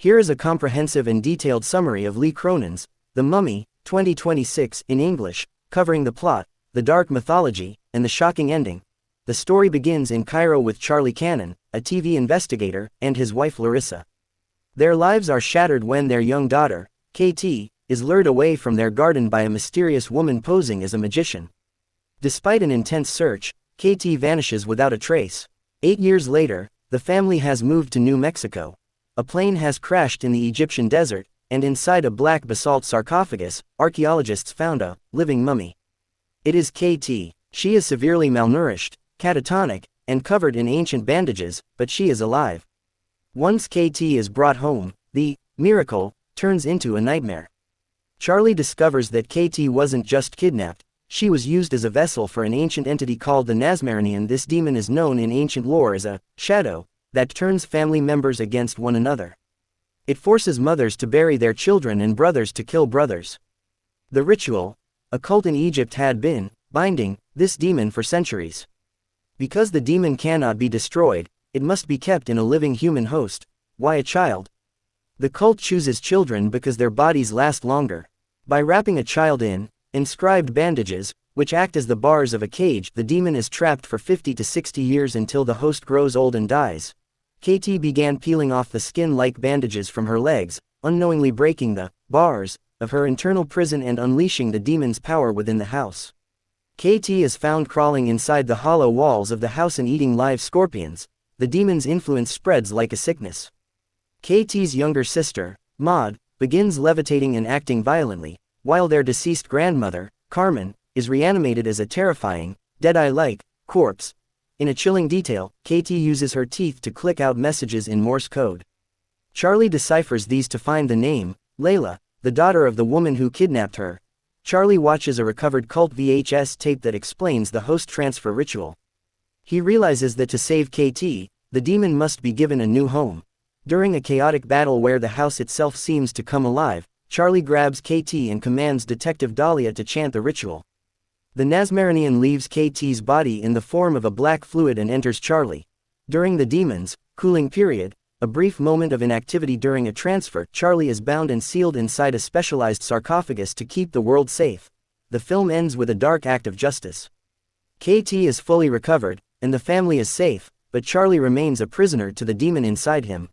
Here is a comprehensive and detailed summary of Lee Cronin's The Mummy, 2026 in English, covering the plot, the dark mythology, and the shocking ending. The story begins in Cairo with Charlie Cannon, a TV investigator, and his wife Larissa. Their lives are shattered when their young daughter, KT, is lured away from their garden by a mysterious woman posing as a magician. Despite an intense search, KT vanishes without a trace. 8 years later, the family has moved to New Mexico. A plane has crashed in the Egyptian desert, and inside a black basalt sarcophagus, archaeologists found a living mummy. It is KT. She is severely malnourished, catatonic, and covered in ancient bandages, but she is alive. Once KT is brought home, the miracle turns into a nightmare. Charlie discovers that KT wasn't just kidnapped, she was used as a vessel for an ancient entity called the Nazmaranian. This demon is known in ancient lore as a shadow that turns family members against one another. It forces mothers to bury their children and brothers to kill brothers. The ritual, a cult in Egypt, had been binding this demon for centuries. Because the demon cannot be destroyed, it must be kept in a living human host. Why a child? The cult chooses children because their bodies last longer. By wrapping a child in inscribed bandages, which act as the bars of a cage, the demon is trapped for 50 to 60 years until the host grows old and dies. KT began peeling off the skin-like bandages from her legs, unknowingly breaking the bars of her internal prison and unleashing the demon's power within the house. KT is found crawling inside the hollow walls of the house and eating live scorpions. The demon's influence spreads like a sickness. KT's younger sister, Maud, begins levitating and acting violently, while their deceased grandmother, Carmen, is reanimated as a terrifying, dead-eye-like corpse. In a chilling detail, KT uses her teeth to click out messages in Morse code. Charlie deciphers these to find the name, Layla, the daughter of the woman who kidnapped her. Charlie watches a recovered cult VHS tape that explains the host transfer ritual. He realizes that to save KT, the demon must be given a new home. During a chaotic battle where the house itself seems to come alive, Charlie grabs KT and commands Detective Dahlia to chant the ritual. The Nazmaranian leaves KT's body in the form of a black fluid and enters Charlie. During the demon's cooling period, a brief moment of inactivity during a transfer, Charlie is bound and sealed inside a specialized sarcophagus to keep the world safe. The film ends with a dark act of justice. KT is fully recovered, and the family is safe, but Charlie remains a prisoner to the demon inside him.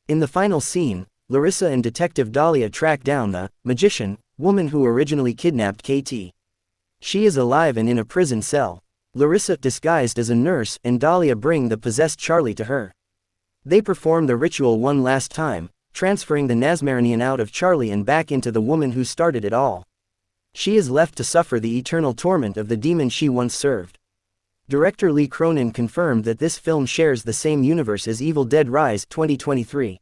In the final scene, Larissa and Detective Dahlia track down the magician woman who originally kidnapped KT. She is alive and in a prison cell. Larissa, disguised as a nurse, and Dahlia bring the possessed Charlie to her. They perform the ritual one last time, transferring the Nazmaranian out of Charlie and back into the woman who started it all. She is left to suffer the eternal torment of the demon she once served. Director Lee Cronin confirmed that this film shares the same universe as Evil Dead Rise 2023.